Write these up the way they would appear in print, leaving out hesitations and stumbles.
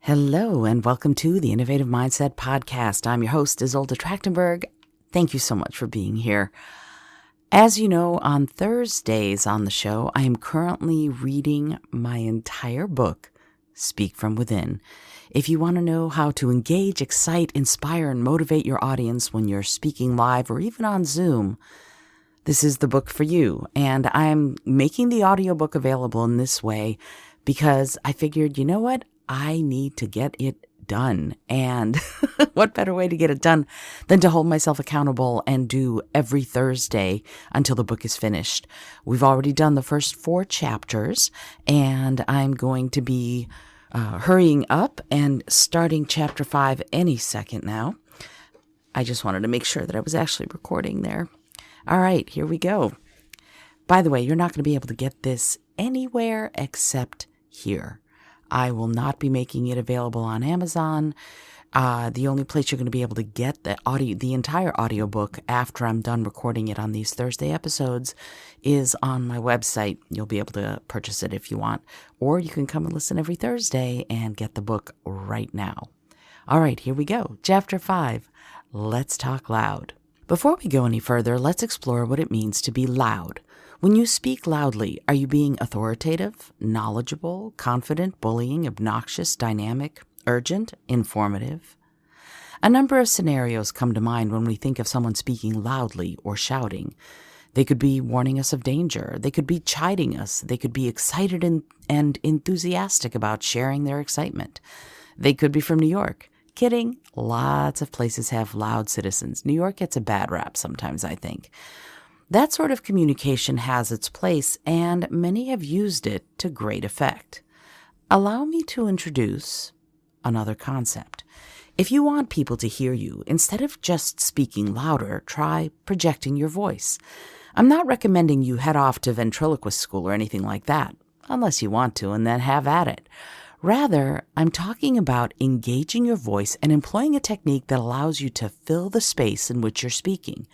Hello, and welcome to the Innovative Mindset Podcast. I'm your host, Isolde Trachtenberg. Thank you so much for being here. As you know, on Thursdays on the show, I am currently reading my entire book, Speak From Within. If you want to know how to engage, excite, inspire, and motivate your audience when you're speaking live or even on Zoom, this is the book for you. And I'm making the audiobook available in this way because I figured, you know what? I need to get it done. And what better way to get it done than to hold myself accountable and do every Thursday until the book is finished. We've already done the first 4 chapters, and I'm going to be hurrying up and starting chapter 5 any second now. I just wanted to make sure that I was actually recording there. All right, here we go. By the way, you're not going to be able to get this anywhere except here. I will not be making it available on Amazon. The only place you're going to be able to get the entire audiobook after I'm done recording it on these Thursday episodes is on my website. You'll be able to purchase it if you want, or you can come and listen every Thursday and get the book right now. All right, here we go. Chapter 5, Let's Talk Loud. Before we go any further, let's explore what it means to be loud. When you speak loudly, are you being authoritative, knowledgeable, confident, bullying, obnoxious, dynamic, urgent, informative? A number of scenarios come to mind when we think of someone speaking loudly or shouting. They could be warning us of danger. They could be chiding us. They could be excited and enthusiastic about sharing their excitement. They could be from New York. Kidding. Lots of places have loud citizens. New York gets a bad rap sometimes, I think. That sort of communication has its place, and many have used it to great effect. Allow me to introduce another concept. If you want people to hear you, instead of just speaking louder, try projecting your voice. I'm not recommending you head off to ventriloquist school or anything like that, unless you want to, and then have at it. Rather, I'm talking about engaging your voice and employing a technique that allows you to fill the space in which you're speaking.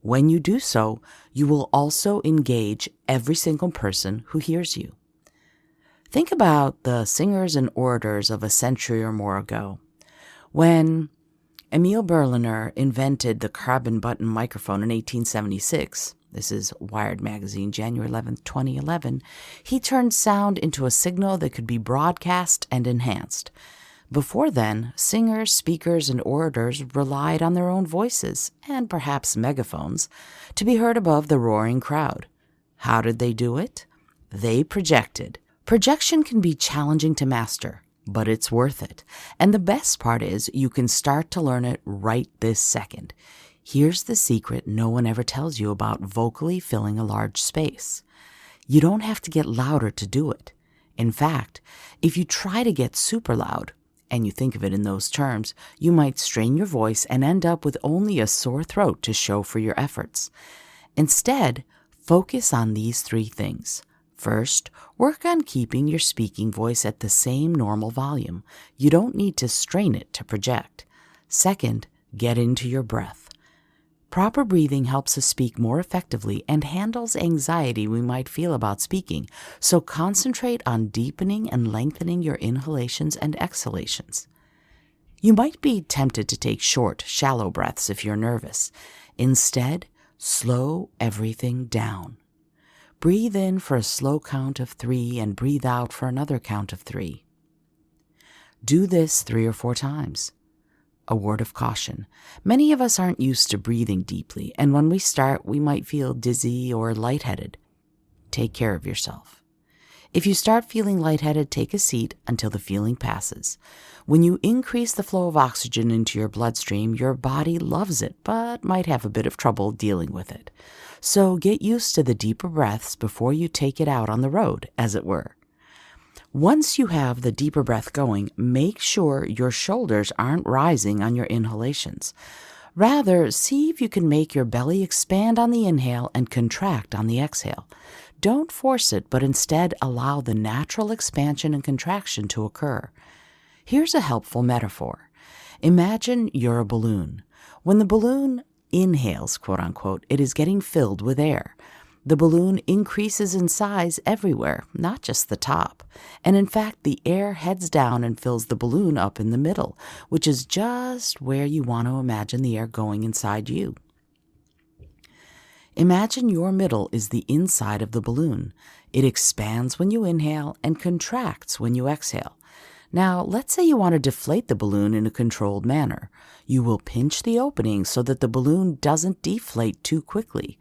When you do so, you will also engage every single person who hears you. Think about the singers and orators of a century or more ago. When Emil Berliner invented the carbon button microphone in 1876, this is Wired Magazine, January 11th, 2011, he turned sound into a signal that could be broadcast and enhanced. Before then, singers, speakers, and orators relied on their own voices, and perhaps megaphones, to be heard above the roaring crowd. How did they do it? They projected. Projection can be challenging to master, but it's worth it. And the best part is you can start to learn it right this second. Here's the secret no one ever tells you about vocally filling a large space. You don't have to get louder to do it. In fact, if you try to get super loud, and you think of it in those terms, you might strain your voice and end up with only a sore throat to show for your efforts. Instead, focus on these 3 things. First, work on keeping your speaking voice at the same normal volume. You don't need to strain it to project. Second, get into your breath. Proper breathing helps us speak more effectively and handles anxiety we might feel about speaking, so concentrate on deepening and lengthening your inhalations and exhalations. You might be tempted to take short, shallow breaths if you're nervous. Instead, slow everything down. Breathe in for a slow count of 3 and breathe out for another count of 3. Do this 3 or 4 times. A word of caution. Many of us aren't used to breathing deeply, and when we start, we might feel dizzy or lightheaded. Take care of yourself. If you start feeling lightheaded, take a seat until the feeling passes. When you increase the flow of oxygen into your bloodstream, your body loves it, but might have a bit of trouble dealing with it. So get used to the deeper breaths before you take it out on the road, as it were. Once you have the deeper breath going, make sure your shoulders aren't rising on your inhalations. Rather, see if you can make your belly expand on the inhale and contract on the exhale. Don't force it, but instead allow the natural expansion and contraction to occur. Here's a helpful metaphor. Imagine you're a balloon. When the balloon inhales, quote unquote, it is getting filled with air. The balloon increases in size everywhere, not just the top. And in fact, the air heads down and fills the balloon up in the middle, which is just where you want to imagine the air going inside you. Imagine your middle is the inside of the balloon. It expands when you inhale and contracts when you exhale. Now, let's say you want to deflate the balloon in a controlled manner. You will pinch the opening so that the balloon doesn't deflate too quickly.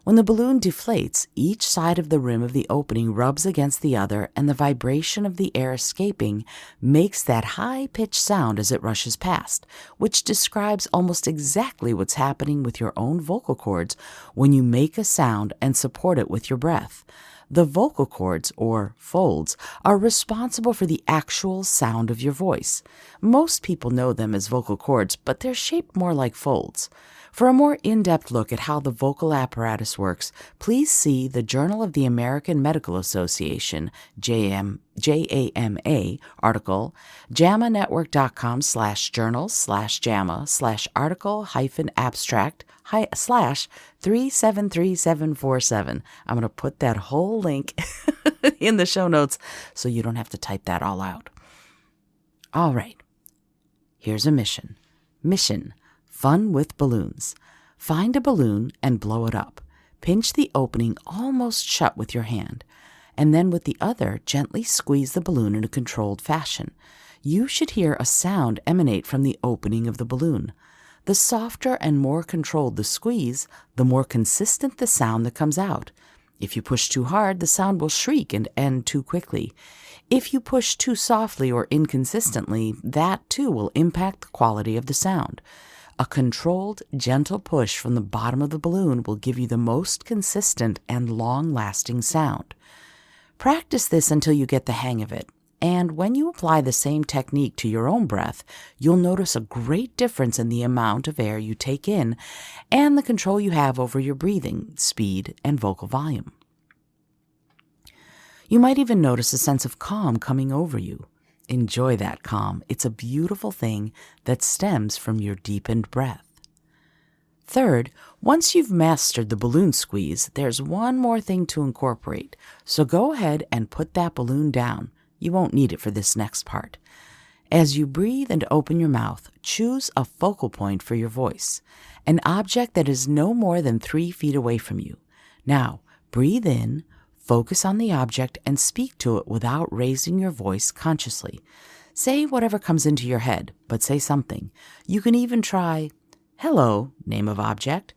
When the balloon deflates, each side of the rim of the opening rubs against the other, and the vibration of the air escaping makes that high-pitched sound as it rushes past, which describes almost exactly what's happening with your own vocal cords when you make a sound and support it with your breath. The vocal cords, or folds, are responsible for the actual sound of your voice. Most people know them as vocal cords, but they're shaped more like folds. For a more in-depth look at how the vocal apparatus works, please see the Journal of the American Medical Association, JAMA, article, JAMAnetwork.com/journal/JAMA/article-abstract/3733747. I'm going to put that whole link in the show notes so you don't have to type that all out. All right, here's a mission. Mission: fun with balloons. Find a balloon and blow it up. Pinch the opening almost shut with your hand, and then with the other, gently squeeze the balloon in a controlled fashion. You should hear a sound emanate from the opening of the balloon. The softer and more controlled the squeeze, the more consistent the sound that comes out. If you push too hard, the sound will shriek and end too quickly. If you push too softly or inconsistently, that too will impact the quality of the sound. A controlled, gentle push from the bottom of the balloon will give you the most consistent and long-lasting sound. Practice this until you get the hang of it, and when you apply the same technique to your own breath, you'll notice a great difference in the amount of air you take in and the control you have over your breathing, speed, and vocal volume. You might even notice a sense of calm coming over you. Enjoy that calm. It's a beautiful thing that stems from your deepened breath. Third, once you've mastered the balloon squeeze, there's one more thing to incorporate. So go ahead and put that balloon down. You won't need it for this next part. As you breathe and open your mouth, choose a focal point for your voice, an object that is no more than 3 feet away from you. Now, breathe in, focus on the object, and speak to it without raising your voice consciously. Say whatever comes into your head, but say something. You can even try, "Hello," name of object.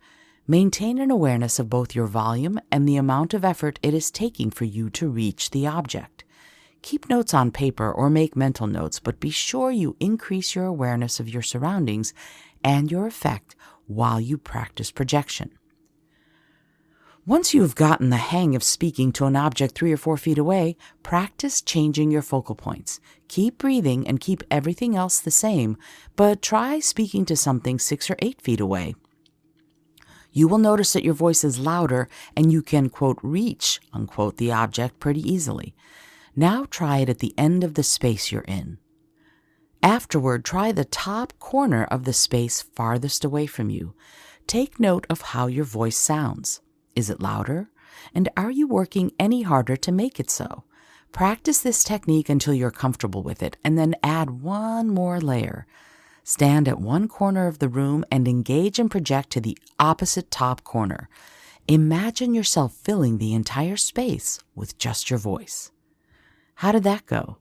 Maintain an awareness of both your volume and the amount of effort it is taking for you to reach the object. Keep notes on paper or make mental notes, but be sure you increase your awareness of your surroundings and your effect while you practice projection. Once you have gotten the hang of speaking to an object 3 or 4 feet away, practice changing your focal points. Keep breathing and keep everything else the same, but try speaking to something 6 or 8 feet away. You will notice that your voice is louder and you can, quote, reach, unquote, the object pretty easily. Now try it at the end of the space you're in. Afterward, try the top corner of the space farthest away from you. Take note of how your voice sounds. Is it louder? And are you working any harder to make it so? Practice this technique until you're comfortable with it, and then add one more layer. Stand at one corner of the room and engage and project to the opposite top corner. Imagine yourself filling the entire space with just your voice. How did that go?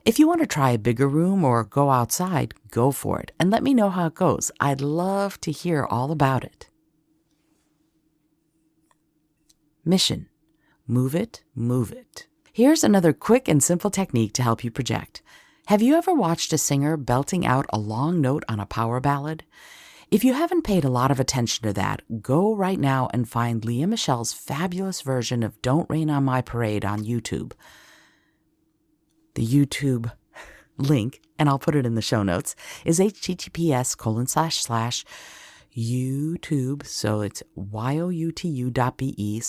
If you want to try a bigger room or go outside, go for it, and let me know how it goes. I'd love to hear all about it. Mission: move it, move it. Here's another quick and simple technique to help you project. Have you ever watched a singer belting out a long note on a power ballad? If you haven't paid a lot of attention to that, go right now and find Lea Michele's fabulous version of Don't Rain on My Parade on YouTube. The YouTube link, and I'll put it in the show notes, is https://YouTube, so it's youtu.be/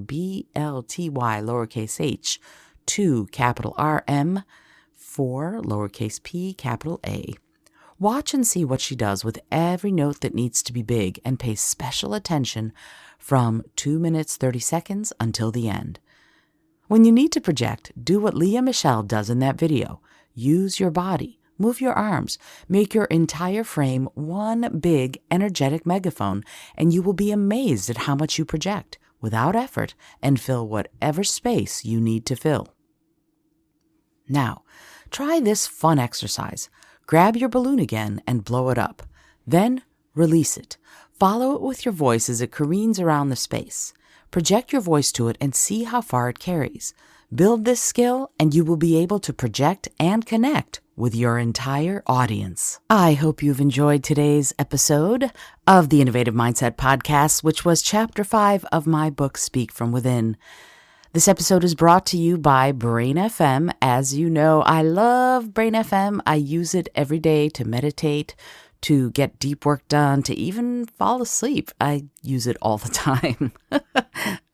BLTY lowercase h 2 capital RM 4 lowercase p capital A. Watch and see what she does with every note that needs to be big and pay special attention from 2 minutes 30 seconds until the end. When you need to project, do what Leah Michelle does in that video. Use your body, move your arms, make your entire frame one big energetic megaphone, and you will be amazed at how much you project without effort and fill whatever space you need to fill. Now, try this fun exercise. Grab your balloon again and blow it up. Then release it. Follow it with your voice as it careens around the space. Project your voice to it and see how far it carries. Build this skill and you will be able to project and connect with your entire audience. I hope you've enjoyed today's episode of the Innovative Mindset Podcast, which was Chapter 5 of my book, Speak From Within. This episode is brought to you by Brain FM. As you know, I love Brain FM. I use it every day to meditate, to get deep work done, to even fall asleep. I use it all the time.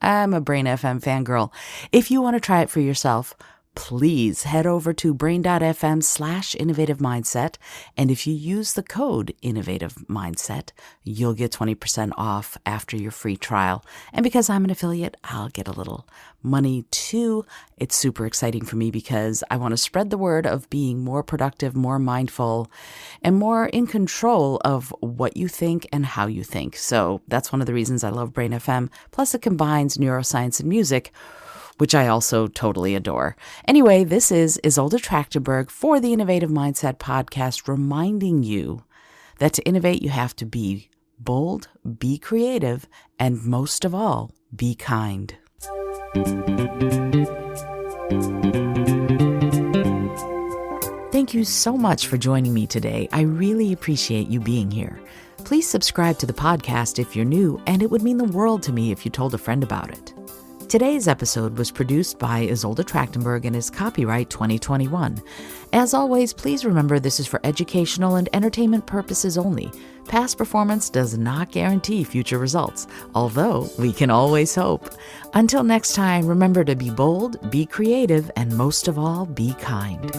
I'm a Brain FM fangirl. If you want to try it for yourself, please head over to brain.fm/innovative mindset. And if you use the code innovative mindset, you'll get 20% off after your free trial. And because I'm an affiliate, I'll get a little money too. It's super exciting for me because I want to spread the word of being more productive, more mindful, and more in control of what you think and how you think. So that's one of the reasons I love Brain FM. Plus it combines neuroscience and music, which I also totally adore. Anyway, this is Isolde Trachtenberg for the Innovative Mindset Podcast, reminding you that to innovate, you have to be bold, be creative, and most of all, be kind. Thank you so much for joining me today. I really appreciate you being here. Please subscribe to the podcast if you're new, and it would mean the world to me if you told a friend about it. Today's episode was produced by Isolde Trachtenberg and is copyright 2021. As always, please remember this is for educational and entertainment purposes only. Past performance does not guarantee future results, although we can always hope. Until next time, remember to be bold, be creative, and most of all, be kind.